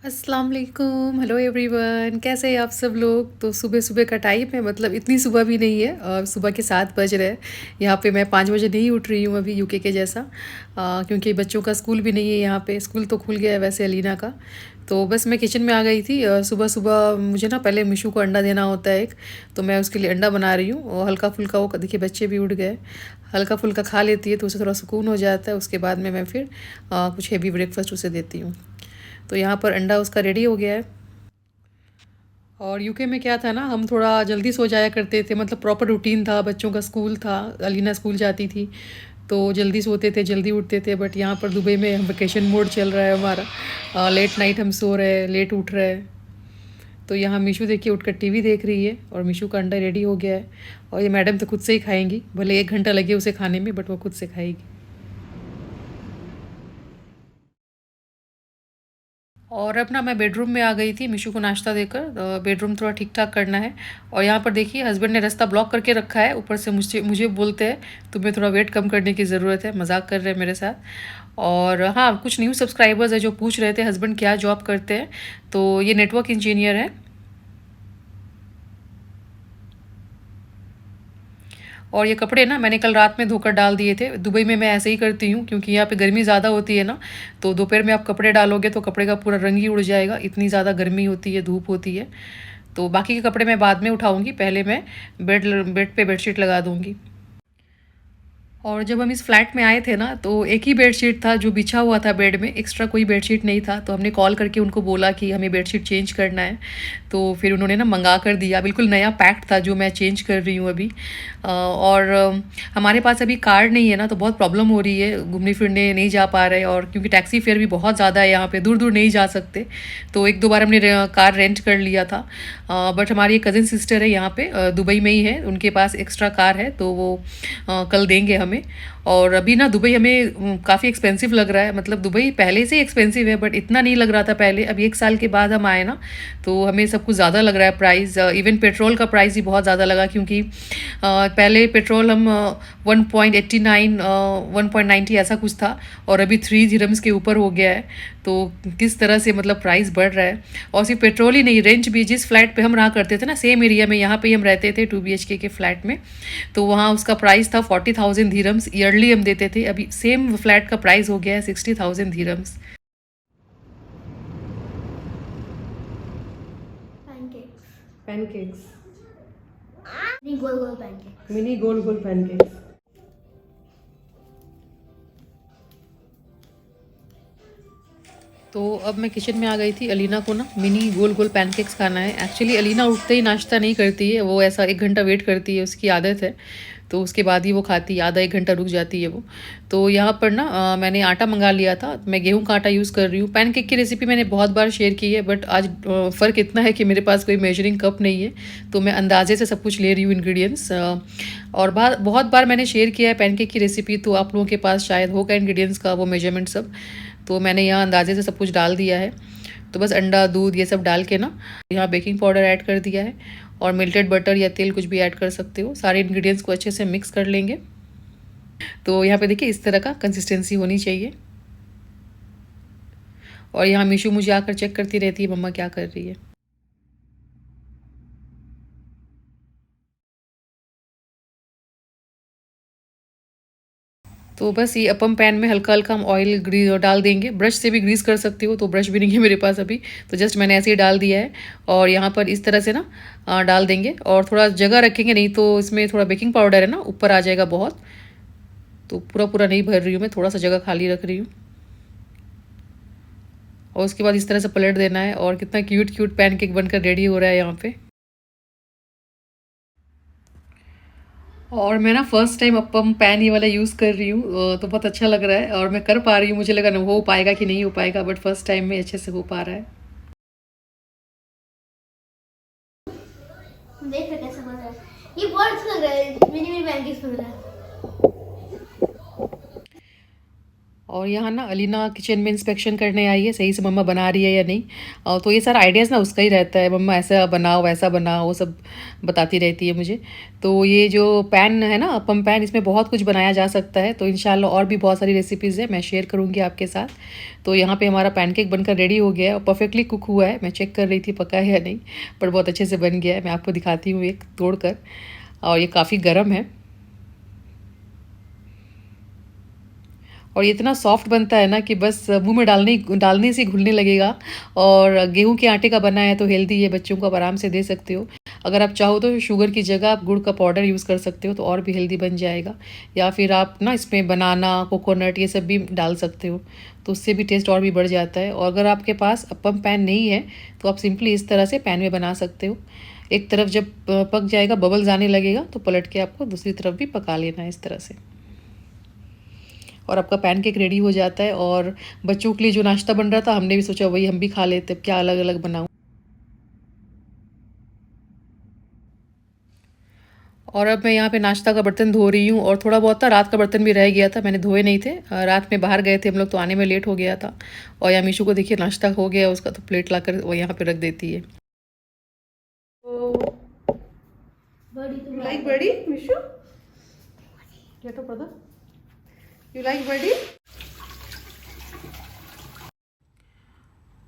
अस्सलाम वालेकुम, hello everyone, कैसे हैं आप सब लोग। तो सुबह सुबह का टाइम है, मतलब इतनी सुबह भी नहीं है। सुबह के 7 बज रहे हैं। यहाँ पे मैं 5 बजे नहीं उठ रही हूँ अभी, यूके के जैसा। क्योंकि बच्चों का स्कूल भी नहीं है यहाँ पे। स्कूल तो खुल गया है वैसे अलीना का। तो बस मैं किचन में आ गई थी। सुबह सुबह मुझे ना पहले मिशू को अंडा देना होता है एक। तो मैं उसके लिए अंडा बना रही हूँ, और हल्का फुल्का वो देखिए बच्चे भी उठ गए। हल्का फुल्का खा लेती है तो उसे थोड़ा सुकून हो जाता है। उसके बाद में मैं फिर कुछ हेवी ब्रेकफास्ट उसे देती हूँ। तो यहाँ पर अंडा उसका रेडी हो गया है। और यूके में क्या था ना, हम थोड़ा जल्दी सो जाया करते थे, मतलब प्रॉपर रूटीन था। बच्चों का स्कूल था, अलीना स्कूल जाती थी, तो जल्दी सोते थे जल्दी उठते थे। बट यहाँ पर दुबई में हम वेकेशन मोड चल रहा है हमारा। लेट नाइट हम सो रहे हैं, लेट उठ रहे हैं। तो यहाँ मीशू देखिए उठकर टीवी देख रही है, और मीशू का अंडा रेडी हो गया है। और ये मैडम तो खुद से ही खाएंगी, भले 1 घंटा लगे उसे खाने में, बट वो खुद से खाएगी। और अब ना मैं बेडरूम में आ गई थी मीशू को नाश्ता देकर। बेडरूम थोड़ा ठीक ठाक करना है। और यहाँ पर देखिए हस्बैंड ने रास्ता ब्लॉक करके रखा है, ऊपर से मुझे मुझे बोलते हैं तुम्हें थोड़ा वेट कम करने की ज़रूरत है। मजाक कर रहे हैं मेरे साथ। और हाँ, कुछ न्यू सब्सक्राइबर्स है जो पूछ रहे थे हस्बैंड क्या जॉब करते हैं। तो ये नेटवर्क इंजीनियर है। और ये कपड़े ना मैंने कल रात में धोकर डाल दिए थे। दुबई में मैं ऐसे ही करती हूँ, क्योंकि यहाँ पे गर्मी ज़्यादा होती है ना। तो दोपहर में आप कपड़े डालोगे तो कपड़े का पूरा रंग ही उड़ जाएगा, इतनी ज़्यादा गर्मी होती है, धूप होती है। तो बाकी के कपड़े मैं बाद में उठाऊंगी, पहले मैं बेड पे बेडशीट लगा दूंगी। और जब हम इस फ्लैट में आए थे ना, तो एक ही बेडशीट था जो बिछा हुआ था बेड में, एक्स्ट्रा कोई बेडशीट नहीं था। तो हमने कॉल करके उनको बोला कि हमें बेडशीट चेंज करना है। तो फिर उन्होंने ना मंगा कर दिया, बिल्कुल नया पैक था जो मैं चेंज कर रही हूँ अभी। और हमारे पास अभी कार नहीं है ना, तो बहुत प्रॉब्लम हो रही है, घूमने फिरने नहीं जा पा रहे। और क्योंकि टैक्सी फेयर भी बहुत ज़्यादा है यहाँ पे, दूर दूर नहीं जा सकते। तो एक दो बार हमने कार रेंट कर लिया था। बट हमारी एक कज़न सिस्टर है यहाँ पे, दुबई में ही है, उनके पास एक्स्ट्रा कार है, तो वो कल देंगे हमें। और अभी ना दुबई हमें काफ़ी एक्सपेंसिव लग रहा है। मतलब दुबई पहले से ही एक्सपेंसिव है, बट इतना नहीं लग रहा था पहले। अभी 1 साल के बाद हम आए ना, तो हमें सब कुछ ज़्यादा लग रहा है प्राइस। इवन पेट्रोल का प्राइस ही बहुत ज़्यादा लगा, क्योंकि पहले पेट्रोल हम 1.89 1.90 ऐसा कुछ था, और अभी 3 दिरहम्स के ऊपर हो गया है। तो किस तरह से मतलब प्राइस बढ़ रहा है। और सिर्फ पेट्रोल ही नहीं, रेंट भी, जिस फ्लैट पे हम रहा करते थे ना सेम एरिया में, यहाँ पे ही हम रहते थे 2 BHK के फ्लैट में। तो वहाँ उसका प्राइस था 40,000 दिरहम्स ईयरली हम देते थे। अभी सेम फ्लैट का प्राइस हो गया है 60,000 दिरहम्स। पैनकेक्स। पैनकेक्स। नहीं, गोल गोल पैनकेक्स। मिनी गोल गोल पैनकेक्स। तो अब मैं किचन में आ गई थी। अलीना को ना मिनी गोल गोल पैनकेक्स खाना है। एक्चुअली अलीना उठते ही नाश्ता नहीं करती है, वो ऐसा 1 घंटा वेट करती है, उसकी आदत है। तो उसके बाद ही वो खाती है, आधा 1 घंटा रुक जाती है वो। तो यहाँ पर ना मैंने आटा मंगा लिया था। मैं गेहूं का आटा यूज़ कर रही हूँ। पैनकेक की रेसिपी मैंने बहुत बार शेयर की है, बट आज फ़र्क इतना है कि मेरे पास कोई मेजरिंग कप नहीं है। तो मैं अंदाजे से सब कुछ ले रही हूँ इंग्रेडिएंट्स। और बहुत बार मैंने शेयर किया है पैनकेक की रेसिपी, तो आप लोगों के पास शायद होगा इंग्रेडिएंट्स का वो मेजरमेंट सब। तो मैंने यहाँ अंदाजे से सब कुछ डाल दिया है। तो बस अंडा दूध ये सब डाल के ना, यहाँ बेकिंग पाउडर ऐड कर दिया है, और मेल्टेड बटर या तेल कुछ भी ऐड कर सकते हो। सारे इंग्रेडिएंट्स को अच्छे से मिक्स कर लेंगे। तो यहाँ पे देखिए इस तरह का कंसिस्टेंसी होनी चाहिए। और यहाँ मीशू मुझे आकर चेक करती रहती है मम्मा क्या कर रही है। तो बस ये अपम पैन में हल्का हल्का हम ऑयल डाल देंगे। ब्रश से भी ग्रीस कर सकती हो, तो ब्रश भी नहीं है मेरे पास अभी। तो जस्ट मैंने ऐसे ही डाल दिया है। और यहाँ पर इस तरह से ना डाल देंगे, और थोड़ा जगह रखेंगे, नहीं तो इसमें थोड़ा बेकिंग पाउडर है ना, ऊपर आ जाएगा बहुत। तो पूरा पूरा नहीं भर रही हूँ मैं, थोड़ा सा जगह खाली रख रही हूँ। और उसके बाद इस तरह से पलट देना है, और कितना क्यूट क्यूट पैनकेक बनकर रेडी हो रहा है यहाँ पे। और मैं ना फर्स्ट टाइम अपम पैन ये वाला यूज़ कर रही हूँ, तो बहुत अच्छा लग रहा है, और मैं कर पा रही हूँ। मुझे लगा ना हो पाएगा कि नहीं हो पाएगा, बट फर्स्ट टाइम में अच्छे से हो पा रहा है। देख रहे कैसा बन रहा है। ये बहुत अच्छा लग रहा है, मिनी मिनी पैनकेक्स बन रहा है। और यहाँ ना अलीना किचन में इंस्पेक्शन करने आई है, सही से मम्मा बना रही है या नहीं। तो ये सारा आइडियाज़ ना उसका ही रहता है, मम्मा ऐसा बनाओ वैसा बनाओ, वो सब बताती रहती है मुझे। तो ये जो पैन है ना, अपम पैन, इसमें बहुत कुछ बनाया जा सकता है। तो इंशाल्लाह और भी बहुत सारी रेसिपीज़ है, मैं शेयर करूँगी आपके साथ। तो यहाँ पे हमारा पैनकेक बनकर रेडी हो गया है और परफेक्टली कुक हुआ है। मैं चेक कर रही थी पका है या नहीं, पर बहुत अच्छे से बन गया है। मैं आपको दिखाती हूँ एक तोड़ कर। और ये काफ़ी गर्म है और ये इतना सॉफ्ट बनता है ना कि बस मुंह में डालने से घुलने लगेगा। और गेहूं के आटे का बना है तो हेल्दी है, बच्चों को आप आराम से दे सकते हो। अगर आप चाहो तो शुगर की जगह आप गुड़ का पाउडर यूज़ कर सकते हो, तो और भी हेल्दी बन जाएगा। या फिर आप ना इसमें बनाना, कोकोनट, ये सब भी डाल सकते हो, तो उससे भी टेस्ट और भी बढ़ जाता है। और अगर आपके पास अपम पैन नहीं है तो आप सिंपली इस तरह से पैन में बना सकते हो। एक तरफ जब पक जाएगा, बबल्स आने लगेगा, तो पलट के आपको दूसरी तरफ भी पका लेना है इस तरह से। और आपका पैनकेक रेडी हो जाता है। और बच्चों के लिए जो नाश्ता बन रहा था, हमने भी सोचा वही हम भी खा लेते, अब क्या अलग अलग बनाऊं। और अब मैं यहाँ पे नाश्ता का बर्तन धो रही हूँ। और थोड़ा बहुत था, रात का बर्तन भी रह गया था, मैंने धोए नहीं थे। रात में बाहर गए थे हम लोग, तो आने में लेट हो गया था। और यहाँ मीशू को देखिए नाश्ता हो गया उसका, तो प्लेट लाकर वो यहाँ पे रख देती है। बड़ी तो You like birdie, Mishu? Get up, brother. You like birdie?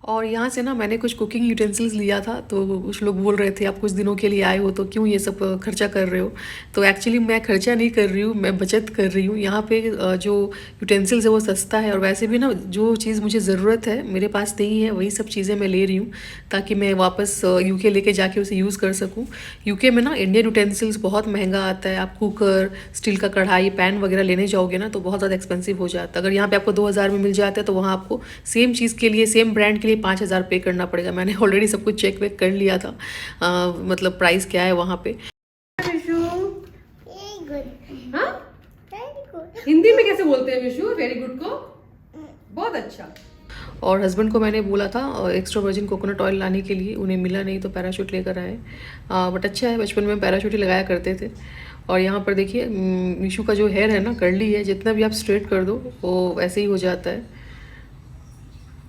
और यहाँ से ना मैंने कुछ कुकिंग यूटेंसिल्स लिया था, तो कुछ लोग बोल रहे थे आप कुछ दिनों के लिए आए हो तो क्यों ये सब खर्चा कर रहे हो। तो एक्चुअली मैं खर्चा नहीं कर रही हूँ, मैं बचत कर रही हूँ। यहाँ पे जो यूटेंसिल्स है वो सस्ता है, और वैसे भी ना जो चीज़ मुझे ज़रूरत है मेरे पास नहीं है, वही सब चीज़ें मैं ले रही हूँ ताकि मैं वापस यूके लेके जाके उसे यूज़ कर सकूँ। यूके में ना इंडियन यूटेंसिल्स बहुत महंगा आता है। आप कुकर, स्टील का कढ़ाई, पैन वगैरह लेने जाओगे ना तो बहुत ज़्यादा एक्सपेंसिव हो जाता है। अगर यहाँ पे आपको 2000 में मिल जाता है, तो वहाँ आपको सेम चीज़ के लिए, सेम ब्रांड के लिए 5000 पे करना पड़ेगा। मैंने ऑलरेडी सब कुछ चेक वेक कर लिया था, मतलब प्राइस क्या है वहाँ पे। Very good. हाँ, वेरी गुड। हिंदी में कैसे बोलते हैं विशु वेरी गुड को? बहुत अच्छा। और हस्बैंड को मैंने बोला था एक्स्ट्रा वर्जिन कोकोनट ऑयल लाने के लिए, उन्हें मिला नहीं तो पैराशूट लेकर आए। बट अच्छा है, बचपन में पैराशूट ही लगाया करते थे। और यहाँ पर देखिए मीशू का जो हेयर है ना, कर्ली है, जितना भी आप स्ट्रेट कर दो वो वैसे ही हो जाता है।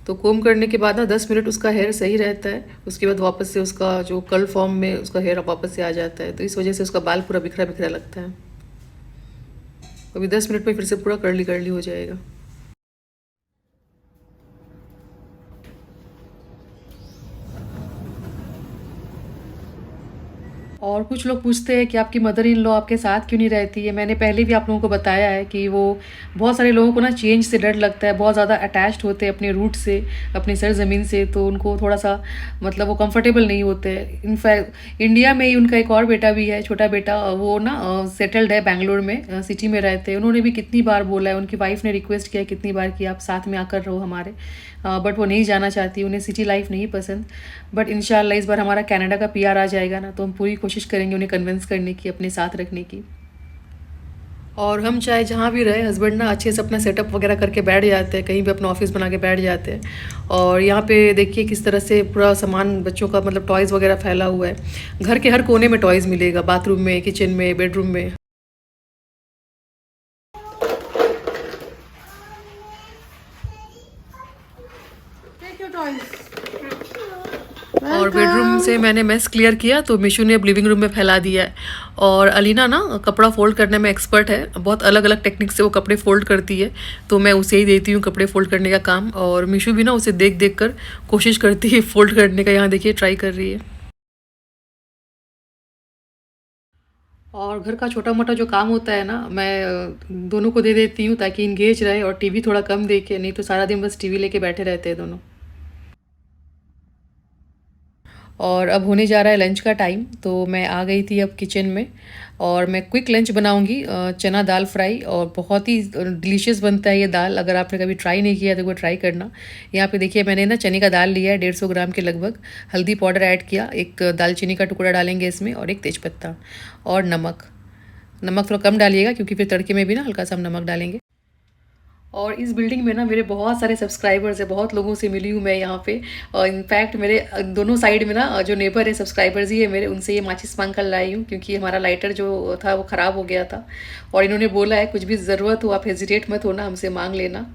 तो कोम करने के बाद ना 10 मिनट उसका हेयर सही रहता है, उसके बाद वापस से उसका जो कर्ल फॉर्म में उसका हेयर वापस से आ जाता है। तो इस वजह से उसका बाल पूरा बिखरा बिखरा लगता है। अभी 10 मिनट में फिर से पूरा कर्ली कर्ली हो जाएगा। और कुछ लोग पूछते हैं कि आपकी मदर इन लॉ आपके साथ क्यों नहीं रहती है। मैंने पहले भी आप लोगों को बताया है कि वो, बहुत सारे लोगों को ना चेंज से डर लगता है, बहुत ज़्यादा अटैच्ड होते हैं अपने रूट से, अपनी सरजमीन से, तो उनको थोड़ा सा मतलब वो कंफर्टेबल नहीं होते हैं। इनफैक्ट इंडिया में ही उनका एक और बेटा भी है, छोटा बेटा, वो ना सेटल्ड है बैंगलोर में, सिटी में रहते हैं। उन्होंने भी कितनी बार बोला है, उनकी वाइफ ने रिक्वेस्ट किया है कितनी बार कि आप साथ में आकर रहो हमारे, बट वो नहीं जाना चाहती, उन्हें सिटी लाइफ नहीं पसंद। बट इंशाल्लाह इस बार हमारा कनाडा का पीआर आ जाएगा ना, तो हम पूरी कोशिश करेंगे उन्हें कन्विंस करने की, अपने साथ रखने की। और हम चाहे जहाँ भी रहे, हस्बैंड ना अच्छे से अपना सेटअप वगैरह करके बैठ जाते हैं, कहीं भी अपना ऑफिस बना के बैठ जाते हैं। और यहाँ पे देखिए किस तरह से पूरा सामान बच्चों का, मतलब टॉयज़ वगैरह फैला हुआ है। घर के हर कोने में टॉयज़ मिलेगा, बाथरूम में, किचन में, बेडरूम में। और बेडरूम से मैंने मेस क्लियर किया, तो मिशू ने अब लिविंग रूम में फैला दिया है। और अलीना ना कपड़ा फोल्ड करने में एक्सपर्ट है, बहुत अलग अलग टेक्निक से वो कपड़े फोल्ड करती है, तो मैं उसे ही देती हूँ कपड़े फोल्ड करने का काम। और मिशू भी ना उसे देख देख कर कोशिश करती है फोल्ड करने का। यहाँ देखिए ट्राई कर रही है। और घर का छोटा मोटा जो काम होता है ना, मैं दोनों को दे देती हूँ ताकि इंगेज रहे और टीवी थोड़ा कम देखे, नहीं तो सारा दिन बस टीवी लेके बैठे रहते हैं दोनों। और अब होने जा रहा है लंच का टाइम, तो मैं आ गई थी अब किचन में। और मैं क्विक लंच बनाऊंगी, चना दाल फ्राई, और बहुत ही डिलीशियस बनता है ये दाल। अगर आपने कभी ट्राई नहीं किया तो वो ट्राई करना। यहाँ पे देखिए मैंने ना चने का दाल लिया है 150 ग्राम के लगभग, हल्दी पाउडर ऐड किया, एक दालचीनी का टुकड़ा डालेंगे इसमें, और एक तेज़पत्ता, और नमक। नमक थोड़ा कम डालिएगा क्योंकि फिर तड़के में भी ना हल्का सा हम नमक डालेंगे। और इस बिल्डिंग में ना मेरे बहुत सारे सब्सक्राइबर्स हैं, बहुत लोगों से मिली हूँ मैं यहाँ पे। और इनफैक्ट मेरे दोनों साइड में ना जो नेबर है, सब्सक्राइबर्स ही है मेरे, उनसे ये माचिस मांग कर लाई हूँ क्योंकि हमारा लाइटर जो था वो ख़राब हो गया था। और इन्होंने बोला है कुछ भी ज़रूरत हो आप हेजिटेट मत होना, हमसे मांग लेना।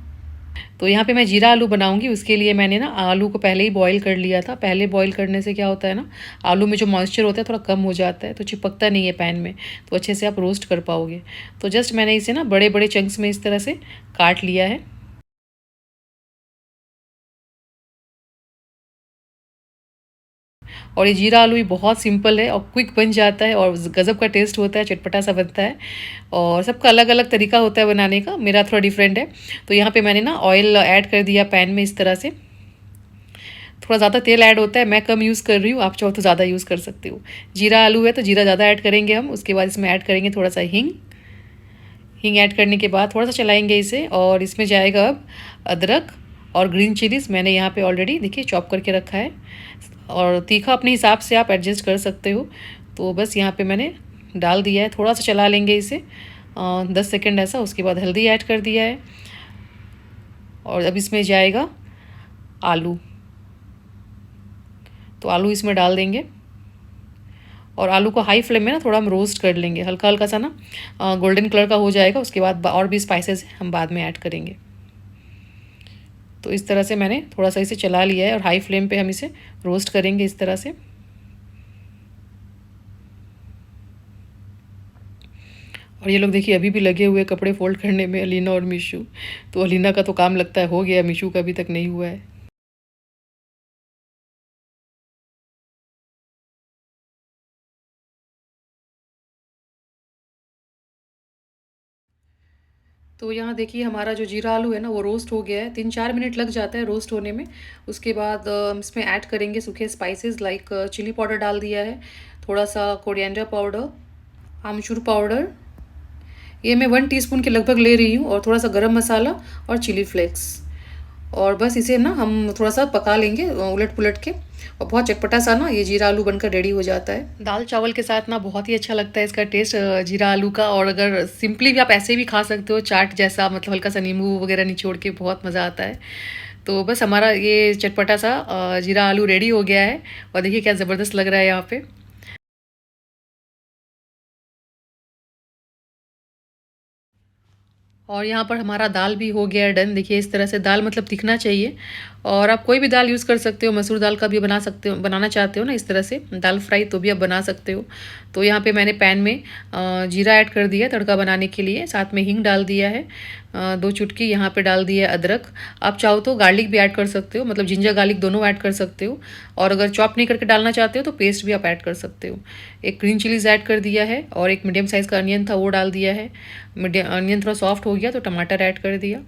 तो यहाँ पे मैं जीरा आलू बनाऊंगी, उसके लिए मैंने ना आलू को पहले ही बॉईल कर लिया था। पहले बॉईल करने से क्या होता है ना, आलू में जो मॉइस्चर होता है थोड़ा कम हो जाता है, तो चिपकता नहीं है पैन में, तो अच्छे से आप रोस्ट कर पाओगे। तो जस्ट मैंने इसे ना बड़े बड़े चंक्स में इस तरह से काट लिया है। और ये जीरा आलू भी बहुत सिंपल है और क्विक बन जाता है और गज़ब का टेस्ट होता है, चटपटा सा बनता है। और सबका अलग अलग तरीका होता है बनाने का, मेरा थोड़ा डिफरेंट है। तो यहाँ पे मैंने ना ऑयल ऐड कर दिया पैन में इस तरह से। थोड़ा ज़्यादा तेल ऐड होता है, मैं कम यूज़ कर रही हूँ, आप चाहो तो ज़्यादा यूज़ कर सकते हो। जीरा आलू है तो जीरा ज़्यादा ऐड करेंगे हम। उसके बाद इसमें ऐड करेंगे थोड़ा सा हींग। हींग ऐड करने के बाद थोड़ा सा चलाएंगे इसे, और इसमें जाएगा अब अदरक और ग्रीन चिलीज़। मैंने यहाँ पे ऑलरेडी देखिए चॉप करके रखा है, और तीखा अपने हिसाब से आप एडजस्ट कर सकते हो। तो बस यहाँ पे मैंने डाल दिया है, थोड़ा सा चला लेंगे इसे 10 सेकेंड ऐसा। उसके बाद हल्दी ऐड कर दिया है, और अब इसमें जाएगा आलू। तो आलू इसमें डाल देंगे, और आलू को हाई फ्लेम में ना थोड़ा हम रोस्ट कर लेंगे, हल्का हल्का सा ना गोल्डन कलर का हो जाएगा। उसके बाद और भी स्पाइसेस हम बाद में ऐड करेंगे। तो इस तरह से मैंने थोड़ा सा इसे चला लिया है, और हाई फ्लेम पे हम इसे रोस्ट करेंगे इस तरह से। और ये लोग देखिए अभी भी लगे हुए कपड़े फोल्ड करने में, अलीना और मीशू। तो अलीना का तो काम लगता है हो गया, मीशू का अभी तक नहीं हुआ है। तो यहाँ देखिए हमारा जो जीरा आलू है ना वो रोस्ट हो गया है। 3-4 मिनट लग जाता है रोस्ट होने में। उसके बाद इसमें ऐड करेंगे सूखे स्पाइसेस, लाइक चिली पाउडर डाल दिया है, थोड़ा सा कोरिएंडर पाउडर, आमचूर पाउडर, ये मैं 1 टीस्पून के लगभग ले रही हूँ, और थोड़ा सा गरम मसाला और चिली फ्लेक्स। और बस इसे ना हम थोड़ा सा पका लेंगे उलट पुलट के, और बहुत चटपटा सा ना ये जीरा आलू बनकर रेडी हो जाता है। दाल चावल के साथ ना बहुत ही अच्छा लगता है इसका टेस्ट जीरा आलू का। और अगर सिंपली भी आप ऐसे भी खा सकते हो चाट जैसा, मतलब हल्का सा नींबू वगैरह निचोड़ के, बहुत मज़ा आता है। तो बस हमारा ये चटपटा सा जीरा आलू रेडी हो गया है, और देखिए क्या ज़बरदस्त लग रहा है यहाँ पे। और यहाँ पर हमारा दाल भी हो गया है डन। देखिए इस तरह से दाल मतलब दिखना चाहिए, और आप कोई भी दाल यूज़ कर सकते हो, मसूर दाल का भी बना सकते हो, बनाना चाहते हो ना इस तरह से दाल फ्राई, तो भी आप बना सकते हो। तो यहाँ पे मैंने पैन में जीरा ऐड कर दिया तड़का बनाने के लिए, साथ में हींग डाल दिया है, 2 चुटकी यहाँ पे डाल दिया है अदरक। आप चाहो तो गार्लिक भी ऐड कर सकते हो, मतलब जिंजर गार्लिक दोनों ऐड कर सकते हो, और अगर चॉप नहीं करके डालना चाहते हो तो पेस्ट भी आप ऐड कर सकते हो। एक ग्रीन चिलीज़ ऐड कर दिया है, और एक मीडियम साइज़ का अनियन था वो डाल दिया है। मीडियम अनियन थोड़ा सॉफ्ट हो गया तो टमाटर ऐड कर दिया,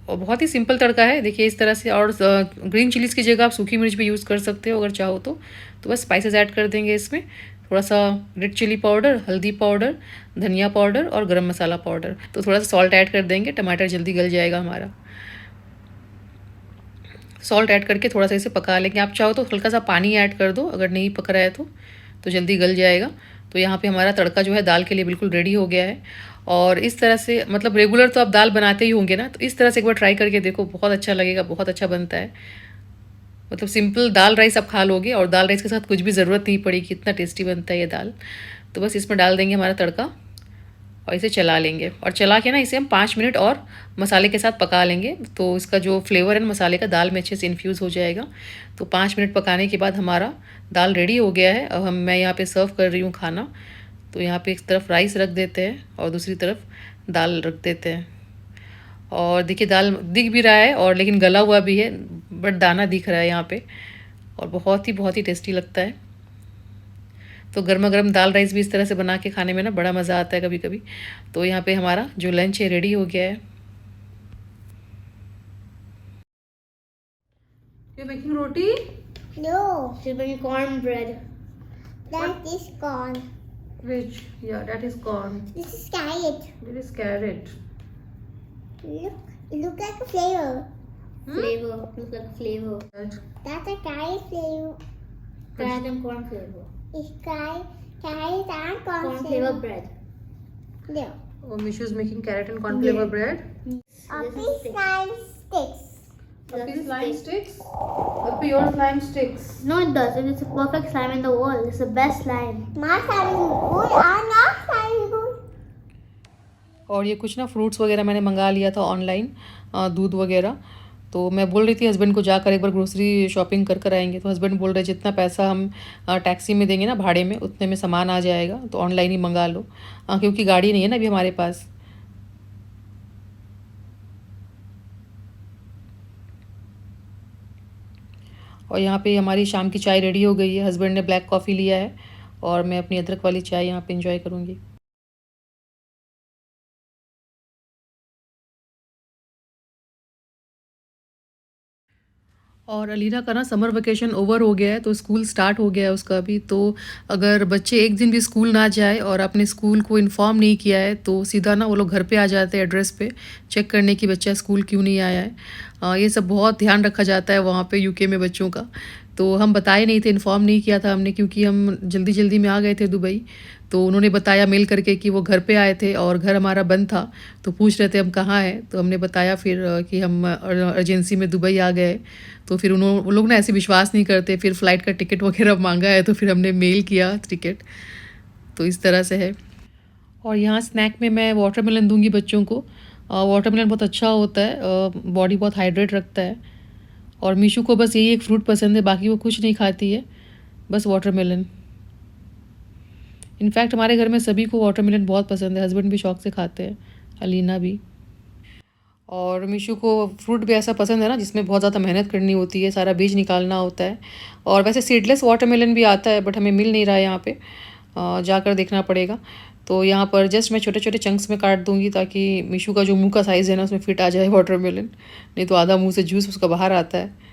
और बहुत ही सिंपल तड़का है देखिए इस तरह से। और ग्रीन चिलीज़ की जगह आप सूखी मिर्च भी यूज़ कर सकते हो अगर चाहो तो। बस स्पाइसेस ऐड कर देंगे इसमें, थोड़ा सा रेड चिली पाउडर, हल्दी पाउडर, धनिया पाउडर और गरम मसाला पाउडर। तो थोड़ा सा सॉल्ट ऐड कर देंगे, टमाटर जल्दी गल जाएगा हमारा। सॉल्ट ऐड करके थोड़ा सा इसे पका लेंगे। आप चाहो तो हल्का सा पानी ऐड कर दो अगर नहीं पक रहा है तो जल्दी गल जाएगा। तो यहाँ पे हमारा तड़का जो है दाल के लिए बिल्कुल रेडी हो गया है। और इस तरह से, मतलब रेगुलर तो आप दाल बनाते ही होंगे ना, तो इस तरह से एक बार ट्राई करके देखो, बहुत अच्छा लगेगा, बहुत अच्छा बनता है। मतलब सिंपल दाल राइस आप खा लोगे, और दाल राइस के साथ कुछ भी ज़रूरत नहीं पड़ेगी, इतना टेस्टी बनता है ये दाल। तो बस इसमें डाल देंगे हमारा तड़का, और इसे चला लेंगे, और चला के ना इसे हम 5 मिनट और मसाले के साथ पका लेंगे। तो इसका जो फ्लेवर है ना मसाले का, दाल में अच्छे से इन्फ्यूज़ हो जाएगा। तो 5 मिनट पकाने के बाद हमारा दाल रेडी हो गया है। अब मैं यहाँ पे सर्व कर रही हूँ खाना। तो यहाँ पे एक तरफ राइस रख देते हैं और दूसरी तरफ दाल रख देते हैं। और देखिए दाल दिख भी रहा है, और लेकिन गला हुआ भी है, बट दाना दिख रहा है यहाँ पे, और बहुत ही टेस्टी लगता है। तो गर्मा गर्म दाल राइस भी इस तरह से बना के खाने में ना बड़ा मज़ा आता है कभी कभी। तो यहाँ पे हमारा जो लंच है रेडी हो गया है। You making roti? No, she's making cornbread. That is corn. Which? Yeah, that is corn. This is carrot. This is carrot. Look like a flavor. Flavor. Look like a flavor. That's a carrot flavor. Carrot and corn flavor. It's carrot and corn flavor bread. Yeah. Oh, Mishu is making carrot and corn flavor bread. Uppy slime sticks. Uppy slime sticks? Uppy, your slime sticks. No, it doesn't. It's a perfect slime in the world. It's the best slime. My slime is good and our slime is good. और ये कुछ ना fruits वगैरह मैंने मंगा लिया था online, दूध वगैरह। तो मैं बोल रही थी हस्बैंड को जाकर एक बार ग्रोसरी शॉपिंग कर कर आएंगे, तो हस्बैंड बोल रहे जितना पैसा हम टैक्सी में देंगे ना भाड़े में, उतने में सामान आ जाएगा, तो ऑनलाइन ही मंगा लो। क्योंकि गाड़ी नहीं है ना अभी हमारे पास। और यहाँ पे हमारी शाम की चाय रेडी हो गई है। हस्बैंड ने ब्लैक कॉफ़ी लिया है और मैं अपनी अदरक वाली चाय यहाँ पे इंजॉय करूँगी। और अलीना का ना समर वेकेशन ओवर हो गया है, तो स्कूल स्टार्ट हो गया है उसका भी। तो अगर बच्चे एक दिन भी स्कूल ना जाए और अपने स्कूल को इन्फॉर्म नहीं किया है, तो सीधा ना वो लोग घर पे आ जाते हैं एड्रेस पे चेक करने कि बच्चा स्कूल क्यों नहीं आया है। ये सब बहुत ध्यान रखा जाता है वहाँ पे यूके में बच्चों का। तो हम बताए नहीं थे, इन्फॉर्म नहीं किया था हमने, क्योंकि हम जल्दी जल्दी में आ गए थे दुबई। तो उन्होंने बताया मेल करके कि वो घर पे आए थे और घर हमारा बंद था, तो पूछ रहे थे हम कहाँ हैं। तो हमने बताया फिर कि हम अर्जेंसी में दुबई आ गए। तो फिर वो लोग ना ऐसे विश्वास नहीं करते, फिर फ़्लाइट का टिकट वगैरह मांगा है, तो फिर हमने मेल किया टिकट। तो इस तरह से है। और यहाँ स्नैक में मैं वाटरमेलन दूंगी बच्चों को। वाटरमेलन बहुत अच्छा होता है, बॉडी बहुत हाइड्रेट रखता है। और मीशू को बस यही एक फ्रूट पसंद है, बाकी वो कुछ नहीं खाती है, बस वाटरमेलन। इनफैक्ट हमारे घर में सभी को वाटरमेलन बहुत पसंद है, हस्बैंड भी शौक से खाते हैं, अलीना भी। और मीशू को फ्रूट भी ऐसा पसंद है ना जिसमें बहुत ज़्यादा मेहनत करनी होती है, सारा बीज निकालना होता है। और वैसे सीडलेस वाटरमेलन भी आता है, बट हमें मिल नहीं रहा है यहाँ पे, जाकर देखना पड़ेगा। तो यहाँ पर जस्ट मैं छोटे छोटे चंक्स में काट दूँगी, ताकि मीशू का जो मुंह का साइज़ है ना उसमें फिट आ जाए वाटरमेलन, नहीं तो आधा मुँह से जूस उसका बाहर आता है।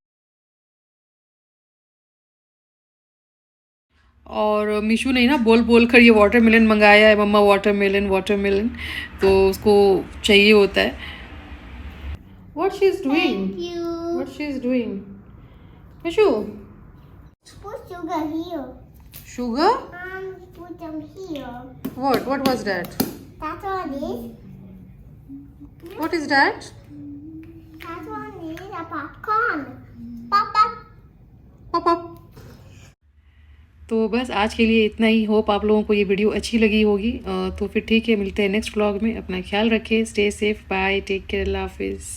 और मीशू ने ना बोल बोल कर ये वाटरमेलन मंगाया है, मम्मा वाटरमेलन वाटरमेलन, तो उसको चाहिए होता है। What she's doing? Thank you. What she's doing? Mishu, Put sugar here. sugar? Put them here. What? What was that? That one is. What is that? That one is a popcorn. Pop up. Pop up. तो बस आज के लिए इतना ही। Hope आप लोगों को ये वीडियो अच्छी लगी होगी। तो फिर ठीक है, मिलते हैं नेक्स्ट व्लॉग में। अपना ख्याल रखें, stay safe, bye, take care, अल्लाह हाफिज़।